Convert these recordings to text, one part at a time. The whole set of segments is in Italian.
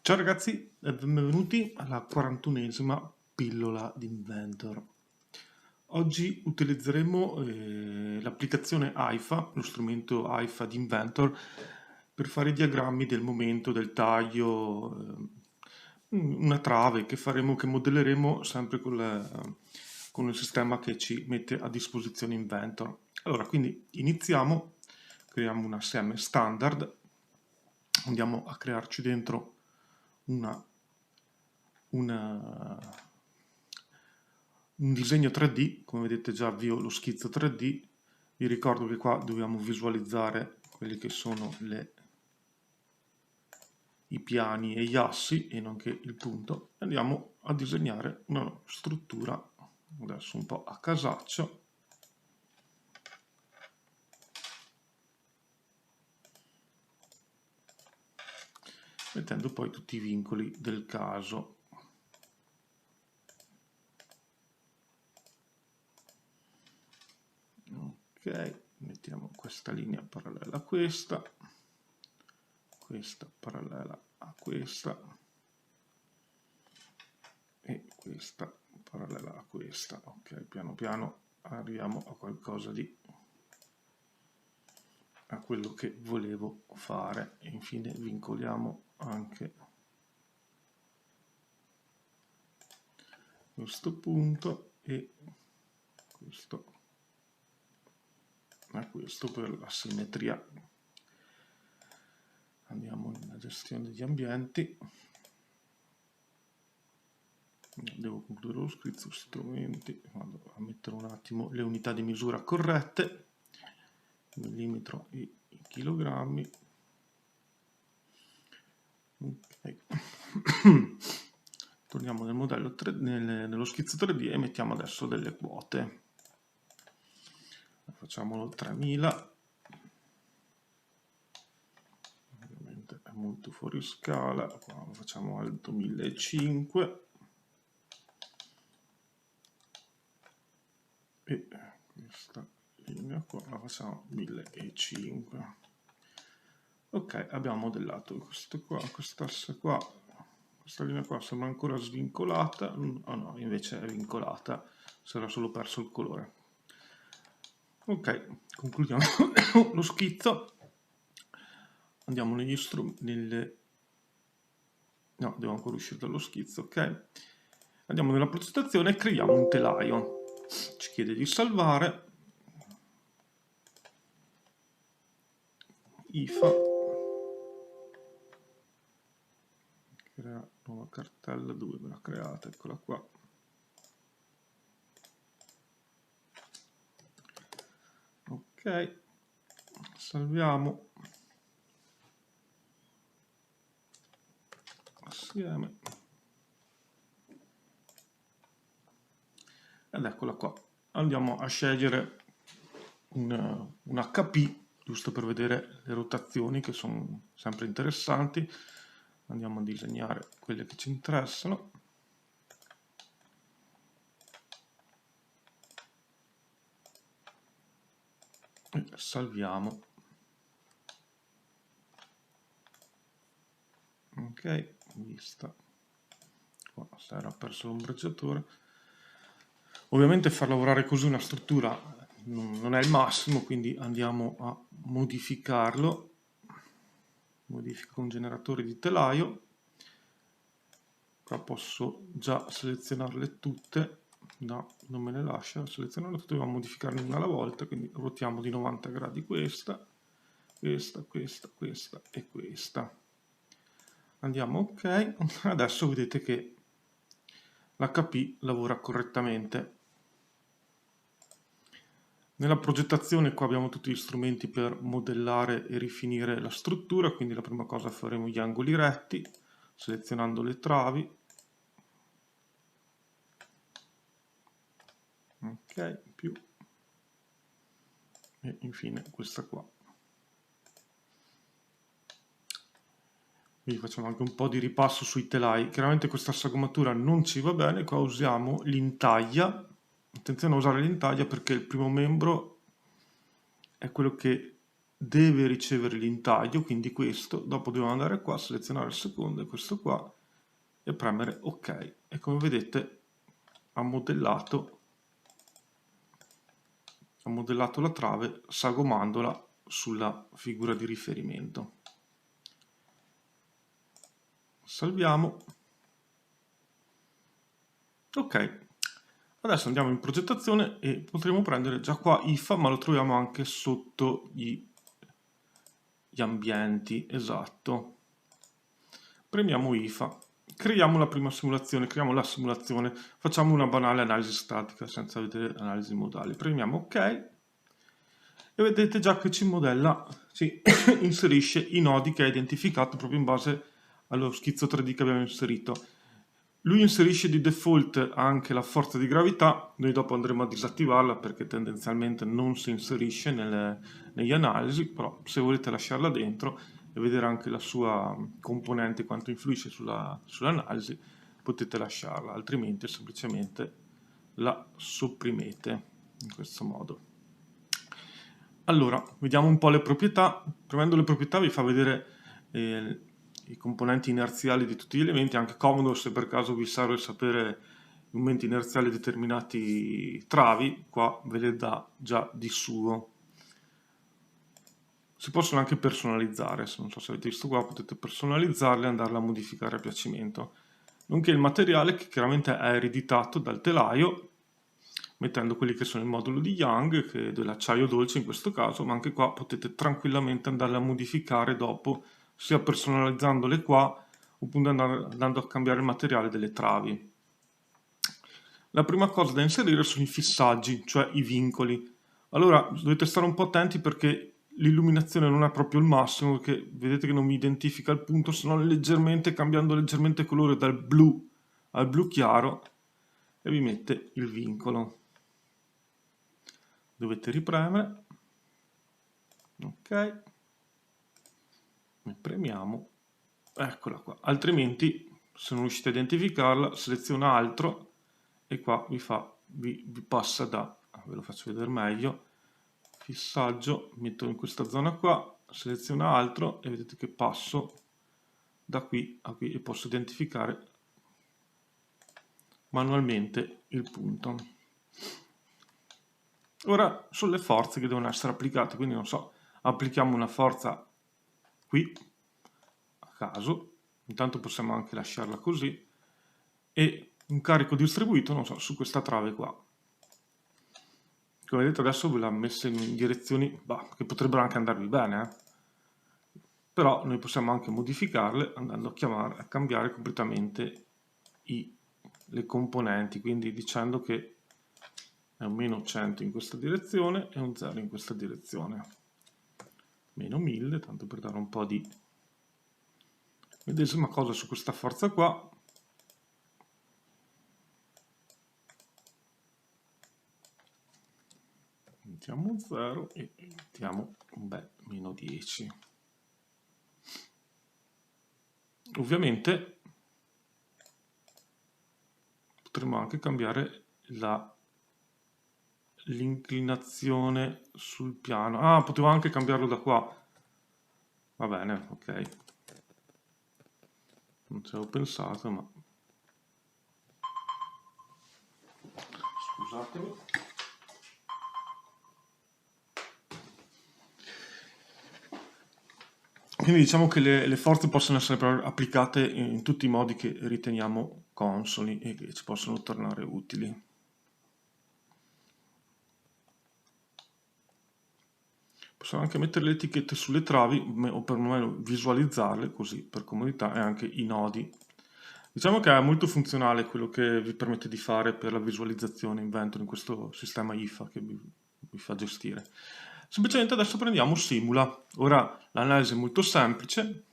Ciao ragazzi e benvenuti alla 41esima pillola di Inventor. Oggi utilizzeremo l'applicazione AIFA, lo strumento AIFA di Inventor, per fare i diagrammi del momento del taglio, una trave che modelleremo sempre con il sistema che ci mette a disposizione Inventor. Allora, quindi iniziamo, creiamo una seme standard, andiamo a crearci dentro un disegno 3D, come vedete già avvio lo schizzo 3D. Vi ricordo che qua dobbiamo visualizzare quelli che sono i piani e gli assi e nonché il punto. Andiamo a disegnare una struttura, adesso un po' a casaccio. Mettendo poi tutti i vincoli del caso. Ok, mettiamo questa linea parallela a questa parallela a questa e questa parallela a questa. Ok, piano piano arriviamo a qualcosa a quello che volevo fare. E infine vincoliamo anche questo punto e questo a questo per la simmetria. Andiamo nella gestione degli ambienti. Devo concludere lo schizzo, strumenti, vado a mettere un attimo le unità di misura corrette, millimetro e chilogrammi. Okay. Torniamo nel modello 3D, nello schizzo 3D e mettiamo adesso delle quote. Facciamolo 3000. Ovviamente è molto fuori scala, qua lo facciamo alto 1500 e questa linea qua la facciamo 1500. Ok, abbiamo modellato questo qua, quest'asse qua, questa linea qua sembra ancora svincolata, oh no, invece è vincolata, si era solo perso il colore. Ok, concludiamo lo schizzo. Andiamo negli strumenti, no, devo ancora uscire dallo schizzo, ok? Andiamo nella progettazione e creiamo un telaio. Ci chiede di salvare. IFA. Crea nuova cartella, dove me l'ha creata? Eccola qua. Ok, salviamo. Assieme ed eccola qua. Andiamo a scegliere un HP giusto per vedere le rotazioni che sono sempre interessanti. Andiamo a disegnare quelle che ci interessano. E salviamo. Ok, vista. Qua si era perso l'ombreggiatore. Ovviamente far lavorare così una struttura non è il massimo, quindi andiamo a modificarlo. Modifico un generatore di telaio. Qua posso già selezionarle tutte. No, non me le lascia selezionarle tutte, dobbiamo modificarne una alla volta, quindi ruotiamo di 90 gradi questa e questa. Andiamo ok, adesso vedete che l'HP lavora correttamente. Nella progettazione qua abbiamo tutti gli strumenti per modellare e rifinire la struttura, quindi la prima cosa faremo gli angoli retti, selezionando le travi. Ok, più. E infine questa qua. Quindi facciamo anche un po' di ripasso sui telai. Chiaramente questa sagommatura non ci va bene, qua usiamo l'intaglia. Attenzione a usare l'intaglia perché il primo membro è quello che deve ricevere l'intaglio, quindi questo, dopo devo andare qua, selezionare il secondo e questo qua e premere ok, e come vedete ha modellato la trave sagomandola sulla figura di riferimento. Salviamo. Ok, adesso andiamo in progettazione e potremo prendere già qua IFA, ma lo troviamo anche sotto gli ambienti, esatto. Premiamo IFA, creiamo la prima simulazione, creiamo la simulazione, facciamo una banale analisi statica senza vedere analisi modali. Premiamo ok e vedete già che ci modella, ci inserisce i nodi che ha identificato proprio in base allo schizzo 3D che abbiamo inserito. Lui inserisce di default anche la forza di gravità, noi dopo andremo a disattivarla perché tendenzialmente non si inserisce negli analisi, però se volete lasciarla dentro e vedere anche la sua componente, quanto influisce sull'analisi, potete lasciarla, altrimenti semplicemente la sopprimete in questo modo. Allora, vediamo un po' le proprietà. Premendo le proprietà vi fa vedere i componenti inerziali di tutti gli elementi, anche comodo se per caso vi serve sapere i momenti inerziali di determinati travi, qua ve le dà già di suo. Si possono anche personalizzare, se non so se avete visto qua, potete personalizzarle e andarle a modificare a piacimento. Nonché il materiale che chiaramente è ereditato dal telaio, mettendo quelli che sono il modulo di Young, che è dell'acciaio dolce in questo caso, ma anche qua potete tranquillamente andarle a modificare dopo, sia personalizzandole qua, oppure andando a cambiare il materiale delle travi. La prima cosa da inserire sono i fissaggi, cioè i vincoli. Allora dovete stare un po' attenti perché l'illuminazione non è proprio il massimo, perché vedete che non mi identifica il punto, se no leggermente, cambiando leggermente colore dal blu al blu chiaro, e vi mette il vincolo. Dovete ripremere, ok, e premiamo, eccola qua, altrimenti se non riuscite a identificarla seleziona altro e qua vi passa da, ve lo faccio vedere meglio, fissaggio, metto in questa zona qua, seleziona altro e vedete che passo da qui a qui e posso identificare manualmente il punto. Ora sono le forze che devono essere applicate, quindi non so, applichiamo una forza qui a caso, intanto possiamo anche lasciarla così, e un carico distribuito, non so, su questa trave qua. Come vedete adesso ve l'ha messa in direzioni che potrebbero anche andarvi bene, però noi possiamo anche modificarle andando a cambiare completamente le componenti, quindi dicendo che è un meno 100 in questa direzione e un 0 in questa direzione. Meno 1000, tanto per dare un po' di medesima cosa su questa forza qua. Mettiamo 0 e mettiamo un bel meno 10. Ovviamente potremmo anche cambiare l'inclinazione sul piano. Ah, potevo anche cambiarlo da qua. Va bene, ok. Non ci avevo pensato, ma... Scusatemi. Quindi diciamo che le forze possono essere applicate in tutti i modi che riteniamo consoni e che ci possono tornare utili. Possiamo anche mettere le etichette sulle travi o perlomeno visualizzarle così per comodità e anche i nodi. Diciamo che è molto funzionale quello che vi permette di fare per la visualizzazione Inventor in questo sistema IFA che vi fa gestire. Semplicemente adesso prendiamo Simula. Ora l'analisi è molto semplice.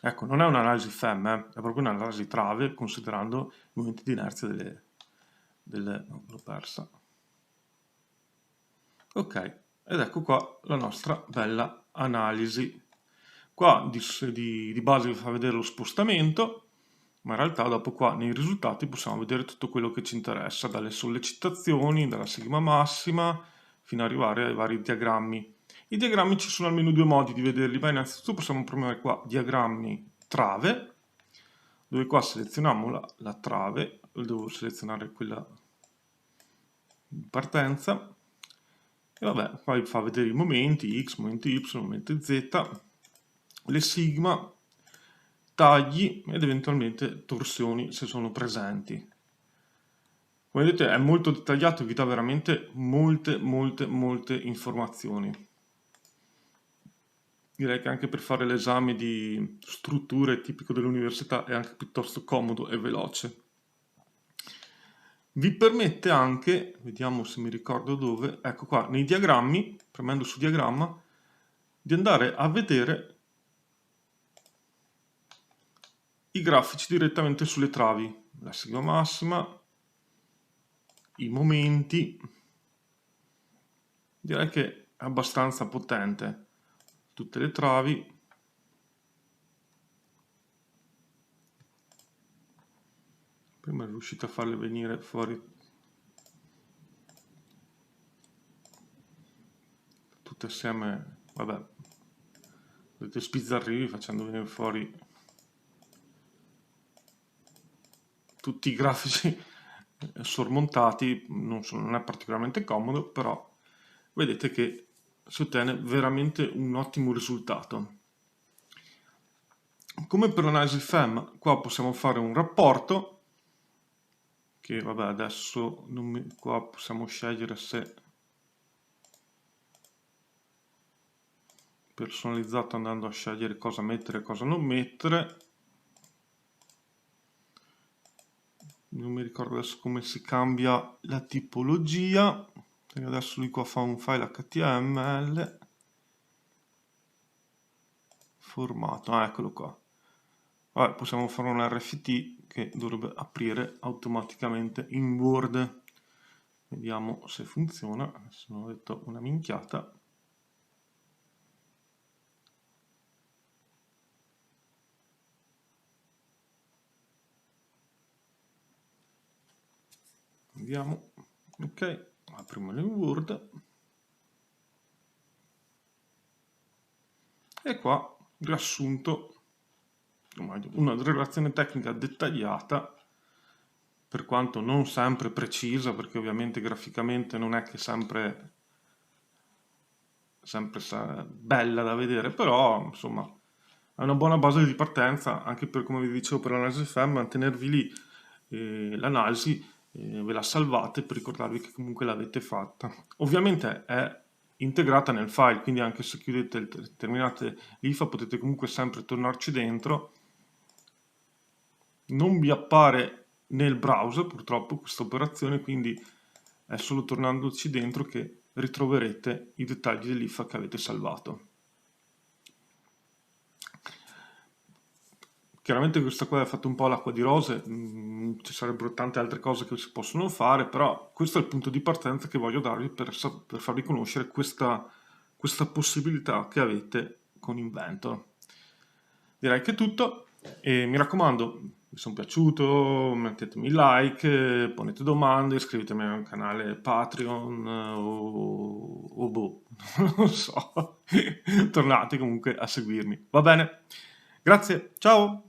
Ecco, non è un'analisi FEM, è proprio un'analisi trave considerando i momenti di inerzia no, l'ho persa. Ok, ed ecco qua la nostra bella analisi. Qua di base vi fa vedere lo spostamento, ma in realtà dopo qua nei risultati possiamo vedere tutto quello che ci interessa, dalle sollecitazioni, dalla sigma massima, fino ad arrivare ai vari diagrammi. I diagrammi ci sono almeno due modi di vederli, ma innanzitutto possiamo premere qua diagrammi trave, dove qua selezioniamo la trave, devo selezionare quella di partenza, e vabbè, poi fa vedere i momenti X, momento Y, momento Z, le sigma, tagli ed eventualmente torsioni se sono presenti. Come vedete è molto dettagliato e vi dà veramente molte informazioni. Direi che anche per fare l'esame di strutture tipico dell'università è anche piuttosto comodo e veloce. Vi permette anche, vediamo se mi ricordo dove, ecco qua, nei diagrammi, premendo su diagramma, di andare a vedere i grafici direttamente sulle travi, la sigma massima, i momenti. Direi che è abbastanza potente. Tutte le travi. Prima è riuscito a farle venire fuori tutte assieme, vabbè, vedete sbizzarriri facendo venire fuori tutti i grafici sormontati, non è particolarmente comodo, però vedete che si ottiene veramente un ottimo risultato. Come per l'analisi FEM, qua possiamo fare un rapporto, che vabbè adesso qua possiamo scegliere se personalizzato andando a scegliere cosa mettere e cosa non mettere. Non mi ricordo adesso come si cambia la tipologia, perché adesso lui qua fa un file HTML, formato, eccolo qua. Vabbè, possiamo fare un RFT che dovrebbe aprire automaticamente in Word. Vediamo se funziona, adesso non ho detto una minchiata. Vediamo, ok, apriamolo in Word. E qua riassunto, una relazione tecnica dettagliata, per quanto non sempre precisa, perché ovviamente graficamente non è che sempre bella da vedere, però insomma è una buona base di partenza anche per, come vi dicevo, per l'analisi FEM, mantenervi lì l'analisi, ve la salvate per ricordarvi che comunque l'avete fatta. Ovviamente è integrata nel file, quindi anche se chiudete terminate l'IFA potete comunque sempre tornarci dentro. Non vi appare nel browser purtroppo questa operazione, quindi è solo tornandoci dentro che ritroverete i dettagli dell'IFA che avete salvato. Chiaramente questa qua è fatta un po' all'acqua di rose, ci sarebbero tante altre cose che si possono fare, però questo è il punto di partenza che voglio darvi per farvi conoscere questa possibilità che avete con Inventor. Direi che è tutto, e mi raccomando, vi sono piaciuto, mettetemi like, ponete domande, iscrivetemi al canale Patreon o boh, non lo so, tornate comunque a seguirmi, va bene? Grazie, ciao!